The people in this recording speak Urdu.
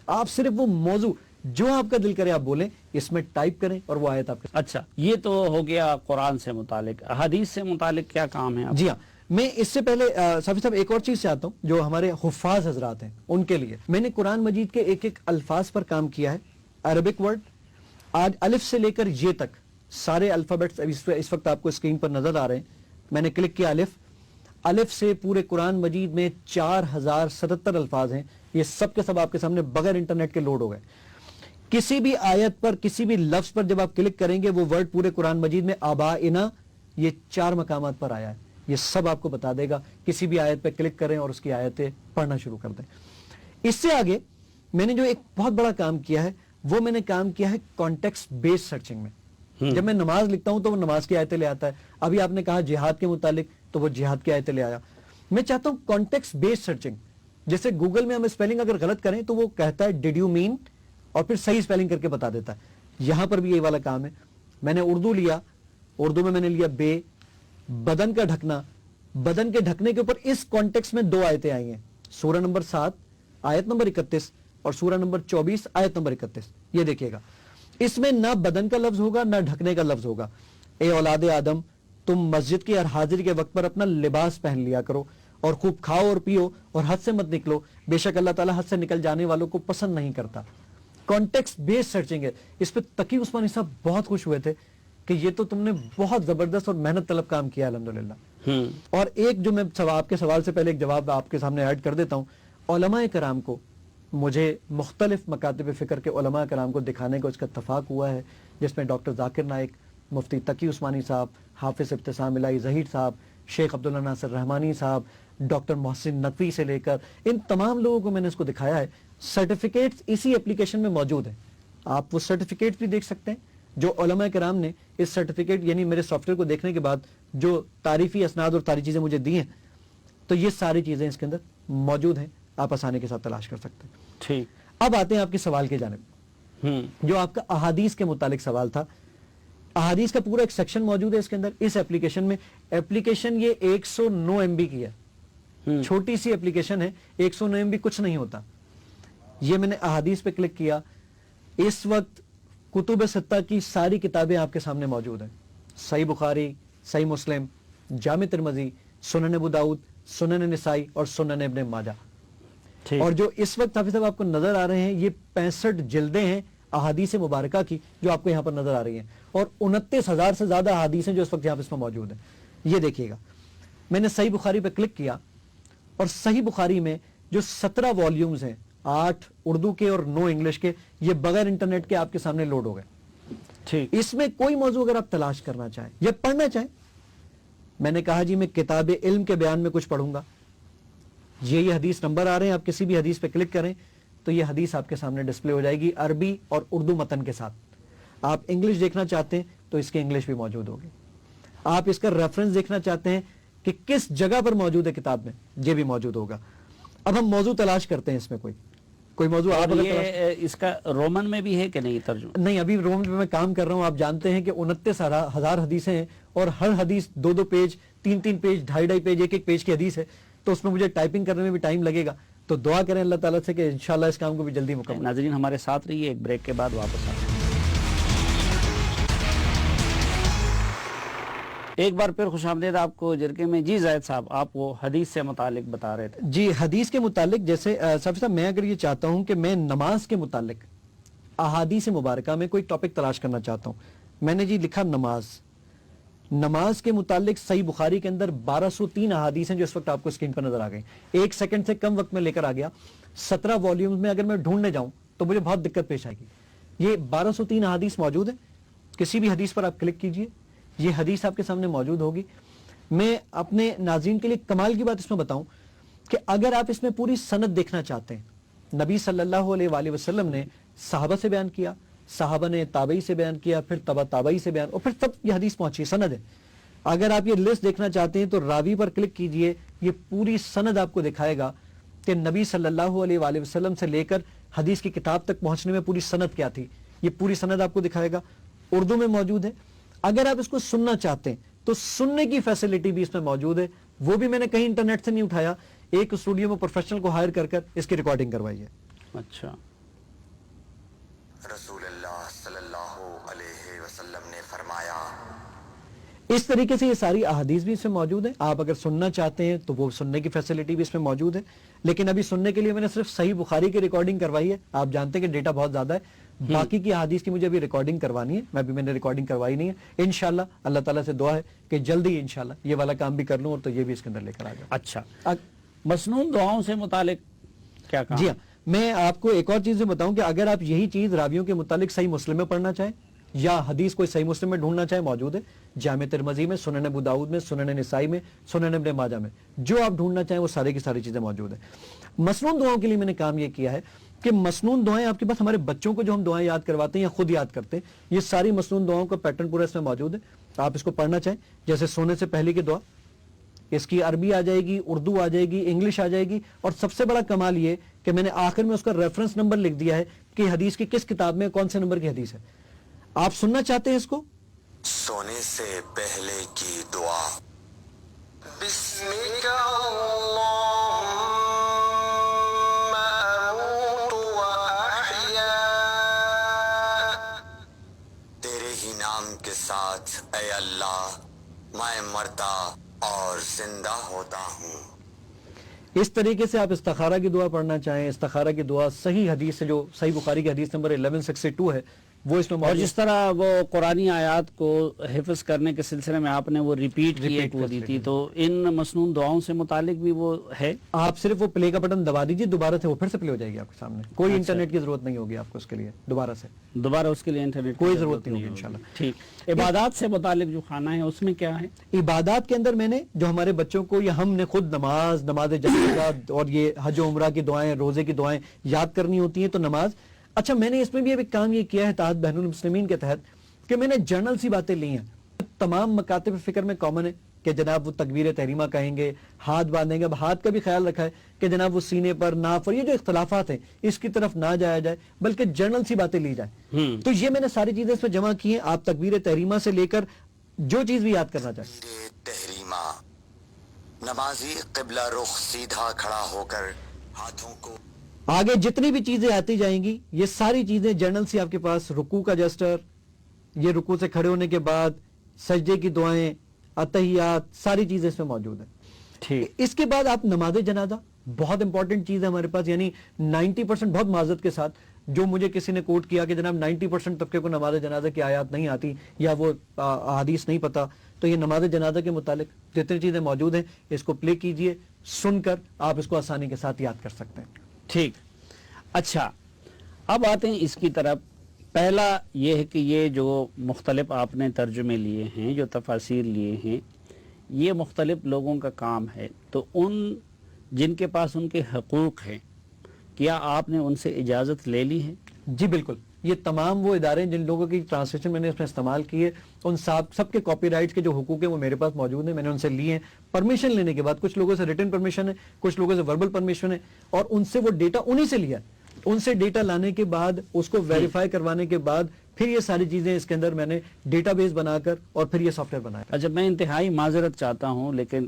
آپ صرف وہ موضوع جو آپ کا دل کرے آپ بولیں, اس میں ٹائپ کریں اور وہ آیت آپ کے. اچھا, یہ تو ہو گیا قرآن سے متعلق. حدیث سے متعلق کیا کام ہے آپ؟ جی ہاں, میں اس سے پہلے صافی صاحب ایک اور چیز چاہتا ہوں جو ہمارے حفاظ حضرات ہیں ان کے لیے. میں نے قرآن مجید کے ایک ایک الفاظ پر کام کیا ہے. عربک ورڈ آج الف سے لے کر یہ تک سارے الفابیٹس اس وقت آپ کو اسکرین پر نظر آ رہے ہیں. میں نے کلک کیا الف سے پورے قرآن مجید میں 4077 الفاظ ہیں. یہ سب کے سب آپ کے سامنے بغیر انٹرنیٹ کے لوڈ ہو گئے. کسی بھی آیت پر کسی بھی لفظ پر جب آپ کلک کریں گے وہ ورڈ پورے قرآن مجید میں آبائنا یہ 4 مقامات پر آیا ہے. یہ سب آپ کو بتا دے گا. کسی بھی آیت پہ کلک کریں اور اس کی آیتیں پڑھنا شروع کر دیں. اس سے آگے میں نے جو ایک بہت بڑا کام کیا ہے وہ میں نے کام کیا ہے کانٹیکسٹ بیس سرچنگ میں. جب میں نماز لکھتا ہوں تو وہ نماز کی آیتیں لے آتا ہے. ابھی آپ نے کہا جہاد کے متعلق تو وہ جہاد کی آیتیں لے آیا. میں چاہتا ہوں کانٹیکسٹ بیس سرچنگ, جیسے گوگل میں ہم اسپیلنگ اگر غلط کریں تو وہ کہتا ہے ڈیڈ یو مین اور پھر صحیح اسپیلنگ کر کے بتا دیتا ہے. یہاں پر بھی یہی والا کام ہے. میں نے اردو لیا, اردو میں نے لیا بے, بدن کا ڈھکنا. بدن کے ڈھکنے کے اوپر اس کانٹیکسٹ میں 2 آیتیں آئی ہیں, سورہ نمبر 7 آیت نمبر 31 اور سورہ نمبر 24 آیت نمبر 31. یہ دیکھیے گا اس میں نہ بدن کا لفظ ہوگا نہ ڈھکنے کا لفظ ہوگا. اے اولاد آدم تم مسجد کی ہر حاضری کے وقت پر اپنا لباس پہن لیا کرو اور خوب کھاؤ اور پیو اور حد سے مت نکلو, بے شک اللہ تعالیٰ حد سے نکل جانے والوں کو پسند نہیں کرتا. کانٹیکسٹ بیس سرچنگ ہے. اس پہ تقی عثمانی صاحب بہت خوش ہوئے تھے کہ یہ تو تم نے بہت زبردست اور محنت طلب کام کیا الحمدللہ. اور ایک جو میں آپ کے سوال سے پہلے ایک جواب آپ کے سامنے ایڈ کر دیتا ہوں. علماء کرام کو مجھے مختلف مکاتب فکر کے علماء کرام کو دکھانے کا اس کا اتفاق ہوا ہے, جس میں ڈاکٹر ذاکر نائک, مفتی تقی عثمانی صاحب, حافظ ابتسام الہی ظہیر صاحب, شیخ عبداللہ ناصر رحمانی صاحب, ڈاکٹر محسن نقوی سے لے کر ان تمام لوگوں کو میں نے اس کو دکھایا ہے. سرٹیفکیٹس اسی اپلیکیشن میں موجود ہیں. آپ وہ سرٹیفکیٹ بھی دیکھ سکتے ہیں جو علماء کرام نے اس سرٹیفکیٹ یعنی میرے سافٹ ویئر کو دیکھنے کے بعد جو تعریفی اسناد اور ساری چیزیں مجھے دی ہیں, تو یہ ساری چیزیں اس کے اندر موجود ہیں. آپ آسانی کے ساتھ تلاش کر سکتے ہیں. ٹھیک, اب آتے ہیں آپ کے سوال کی جانب, جو آپ کا احادیث کے متعلق سوال تھا. احادیث کا پورا ایک سیکشن موجود ہے اس کے اندر, اس اپلیکیشن میں. اپلیکیشن یہ 109 MB کی ہے, چھوٹی سی اپلیکیشن ہے. 109 MB کچھ نہیں ہوتا. یہ میں نے احادیث پہ کلک کیا. اس وقت کتب ستہ کی ساری کتابیں آپ کے سامنے موجود ہیں. صحیح بخاری, صحیح مسلم, جامع ترمذی, سنن ابو داؤد, سنن نسائی اور سنن ابن ماجہ. اور جو اس وقت حافظ صاحب آپ کو نظر آ رہے ہیں یہ 65 جلدیں ہیں احادیث مبارکہ کی جو آپ کو یہاں پر نظر آ رہی ہیں, اور 29,000 سے زیادہ احادیث ہیں جو اس وقت یہاں پر اس میں موجود ہیں. یہ دیکھیے گا میں نے صحیح بخاری پہ کلک کیا اور صحیح بخاری میں جو 17 والیومز ہیں, 8 اردو کے اور 9 انگلش کے, یہ بغیر انٹرنیٹ کے آپ کے سامنے لوڈ ہو گئے. ٹھیک, اس میں کوئی موضوع اگر آپ تلاش کرنا چاہیں یا پڑھنا چاہیں, میں نے کہا جی میں کتاب علم کے بیان میں کچھ پڑھوں گا, یہ حدیث نمبر آ رہے ہیں, آپ کسی بھی حدیث پہ کلک کریں تو یہ حدیث آپ کے سامنے ڈسپلے ہو جائے گی عربی اور اردو متن کے ساتھ. آپ انگلش دیکھنا چاہتے ہیں تو اس کے انگلش بھی موجود ہوگی. آپ اس کا ریفرنس دیکھنا چاہتے ہیں کہ کس جگہ پر موجود ہے کتاب میں, یہ بھی موجود ہوگا. اب ہم موضوع تلاش کرتے ہیں, اس میں کوئی موضوع آپ اس کا رومن میں بھی ہے کہ نہیں ترجمہ؟ نہیں, ابھی رومن میں کام کر رہا ہوں. آپ جانتے ہیں کہ 29,000 حدیثیں ہیں اور ہر حدیث 2 پیج, 3 پیج, 2.5 پیج, 1 پیج کی حدیث ہے, تو اس میں مجھے ٹائپنگ کرنے میں بھی ٹائم لگے گا. تو دعا کریں اللہ تعالیٰ سے کہ انشاءاللہ اس کام کو بھی جلدی مکمل. ناظرین ہمارے ساتھ رہیے, ایک بریک کے بعد واپس آتے ہیں. ایک بار پھر خوش آمدید آپ کو جرگے میں. جی زاہد صاحب, آپ وہ حدیث سے متعلق بتا رہے تھے. جی, حدیث کے متعلق جیسے صاحب میں اگر یہ چاہتا ہوں کہ میں نماز کے متعلق احادیث مبارکہ میں کوئی ٹاپک تلاش کرنا چاہتا ہوں, میں نے جی لکھا نماز کے متعلق صحیح بخاری کے اندر 1203 احادیث ہیں جو اس وقت آپ کو اسکرین پر نظر آ گئی. 1 سیکنڈ سے کم وقت میں لے کر آ گیا. 17 والیومز میں اگر میں ڈھونڈنے جاؤں تو مجھے بہت دقت پیش آئے گی. یہ 1203 احادیث موجود ہیں. کسی بھی حدیث پر آپ کلک کیجئے, یہ حدیث آپ کے سامنے موجود ہوگی. میں اپنے ناظرین کے لیے کمال کی بات اس میں بتاؤں کہ اگر آپ اس میں پوری سند دیکھنا چاہتے ہیں, نبی صلی اللہ علیہ وآلہ وسلم نے صحابہ سے بیان کیا, صحابہ نے تابعی سے بیان کیا, پھر تبع تابعی سے بیان, اور پھر تب یہ حدیث پہنچی, سند ہے. اگر آپ یہ لسٹ دیکھنا چاہتے ہیں تو راوی پر کلک کیجئے, یہ پوری سند آپ کو دکھائے گا کہ نبی صلی اللہ علیہ وآلہ وسلم سے لے کر حدیث کی کتاب تک پہنچنے میں پوری سند کیا تھی. یہ پوری سند آپ کو دکھائے گا. اردو میں موجود ہے. اگر آپ اس کو سننا چاہتے ہیں تو سننے کی فیسلٹی بھی اس میں موجود ہے. وہ بھی میں نے کہیں انٹرنیٹ سے نہیں اٹھایا, ایک اسٹوڈیو میں پروفیشنل کو ہائر کر کر اس کی ریکارڈنگ کروائی ہے. اچھا, رسول اللہ صلی اللہ علیہ وسلم نے فرمایا. اس طریقے سے یہ ساری احادیث بھی اس میں موجود ہیں. آپ اگر سننا چاہتے ہیں تو وہ سننے کی فیسلٹی بھی اس میں موجود ہے. لیکن ابھی سننے کے لیے میں نے صرف صحیح بخاری کی ریکارڈنگ کروائی ہے. آپ جانتے ہیں کہ ڈیٹا بہت زیادہ ہے. باقی کی احادیث کی مجھے ابھی ریکارڈنگ کروانی ہے. میں نے ریکارڈنگ کروائی نہیں ہے. انشاءاللہ اللہ تعالیٰ سے دعا ہے کہ جلدی انشاءاللہ یہ والا کام بھی کر لوں اور تو یہ بھی اس کے اندر لے کر آ جاؤں. اچھا، مسنون دعاؤں سے متعلق کیا کام؟ جی ہاں، میں آپ کو ایک اور چیز بتاؤں کہ اگر آپ یہی چیز راویوں کے متعلق صحیح مسلم میں پڑھنا چاہیں یا حدیث کوئی صحیح مسلم میں ڈھونڈنا چاہیں، موجود ہے جامع ترمذی میں، سنن ابو داؤد میں، سنن نسائی میں، سنن ابن ماجہ میں. جو آپ ڈھونڈنا چاہیں وہ سارے کی ساری چیزیں موجود ہیں. مسنون دعاؤں کے لیے میں نے کام یہ کیا ہے کہ مسنون دعائیں آپ کے پاس، ہمارے بچوں کو جو ہم دعائیں یاد کرواتے ہیں یا خود یاد کرتے ہیں، یہ ساری مسنون دعاؤں کا پیٹرن پورا اس میں موجود ہے. آپ اس کو پڑھنا چاہیں، جیسے سونے سے پہلے کی دعا، اس کی عربی آ جائے گی، اردو آ جائے گی، انگلش آ جائے گی، اور سب سے بڑا کمال یہ کہ میں نے آخر میں اس کا ریفرنس نمبر لکھ دیا ہے کہ حدیث کی کس کتاب میں کون سے نمبر کی حدیث ہے. آپ سننا چاہتے ہیں اس کو؟ سونے سے پہلے کی دعا. بسمک اللہم اموت و احیا. تیرے ہی نام کے ساتھ اے اللہ میں مرتا اور زندہ ہوتا ہوں. اس طریقے سے آپ استخارہ کی دعا پڑھنا چاہیں، استخارہ کی دعا صحیح حدیث سے، جو صحیح بخاری کی حدیث نمبر 1162 ہے، وہ اس میں اور موجود جس طرح وہ قرآنی آیات کو حفظ کرنے کے سلسلے میں آپ نے وہ ریپیٹ کی ایک وہ دی تھی، تو ان مسنون دعاؤں سے متعلق بھی وہ ہے. آپ صرف وہ پلے کا بٹن دبا دیجئے، دوبارہ سے وہ پھر سے پلے ہو جائے گی آپ کے سامنے. کوئی انٹرنیٹ کی ضرورت نہیں ہوگی آپ کو اس کے لیے. دوبارہ اس کے لیے انٹرنیٹ کوئی ضرورت نہیں ہوگی انشاءاللہ. ٹھیک. عبادات سے متعلق جو کھانا ہے اس میں کیا ہے؟ عبادات کے اندر میں نے جو ہمارے بچوں کو یا ہم نے خود نماز جنازہ اور یہ حج و عمرہ کی دعائیں، روزے کی دعائیں یاد کرنی ہوتی ہیں، تو نماز. اچھا، میں نے اس میں بھی ایک کام یہ کیا ہے تحت بین المسلمین کے تحت کہ میں نے جرنل سی باتیں لی ہیں. تمام مکاتب فکر میں کامن ہے کہ جناب وہ تکبیر تحریمہ کہیں گے، ہاتھ باندھیں گے. اب ہاتھ کا بھی خیال رکھا ہے کہ جناب وہ سینے پر، ناف پر، یہ جو اختلافات ہیں اس کی طرف نہ جایا جائے بلکہ جرنل سی باتیں لی جائیں. تو یہ میں نے ساری چیزیں اس میں جمع کی ہیں. آپ تکبیر تحریمہ سے لے کر جو چیز بھی یاد کرنا چاہیں. تکبیر تحریمہ. نمازی قبلہ رخ سیدھا کھڑا ہو کر ہاتھوں کو آگے جتنی بھی چیزیں آتی جائیں گی یہ ساری چیزیں جرنل سی آپ کے پاس. رکوع کا جسٹر، یہ رکوع سے کھڑے ہونے کے بعد سجدے کی دعائیں، اتحیات، ساری چیزیں اس میں موجود ہیں. ٹھیک. اس کے بعد آپ نماز جنازہ، بہت امپورٹنٹ چیز ہے ہمارے پاس. یعنی 90% بہت معذرت کے ساتھ جو مجھے کسی نے کوٹ کیا کہ جناب 90% طبقے کو نماز جنازہ کی آیات نہیں آتی یا وہ احادیث نہیں پتا، تو یہ نماز جنازہ کے متعلق جتنی چیزیں موجود ہیں اس کو پلے کیجئے، سن کر آپ اس کو آسانی کے ساتھ یاد کر سکتے ہیں. ٹھیک. اچھا، اب آتے ہیں اس کی طرف. پہلا یہ ہے کہ یہ جو مختلف آپ نے ترجمے لیے ہیں، جو تفاسیر لیے ہیں، یہ مختلف لوگوں کا کام ہے. تو ان جن کے پاس ان کے حقوق ہیں، کیا آپ نے ان سے اجازت لے لی ہے؟ جی بالکل. یہ تمام وہ ادارے جن لوگوں کی ٹرانسلیشن میں نے اس میں استعمال کی ہے، ان سب کے کاپی رائٹس کے جو حقوق ہیں وہ میرے پاس موجود ہیں. میں نے ان سے لیے ہیں پرمیشن لینے کے بعد. کچھ لوگوں سے ریٹن پرمیشن ہے، کچھ لوگوں سے وربل پرمیشن ہے، اور ان سے وہ ڈیٹا انہی سے لیا. ان سے ڈیٹا لانے کے بعد اس کو ویریفائی کروانے کے بعد پھر یہ ساری چیزیں اس کے اندر میں نے ڈیٹا بیس بنا کر اور پھر یہ سافٹ ویئر بنایا. اچھا، میں انتہائی معذرت چاہتا ہوں لیکن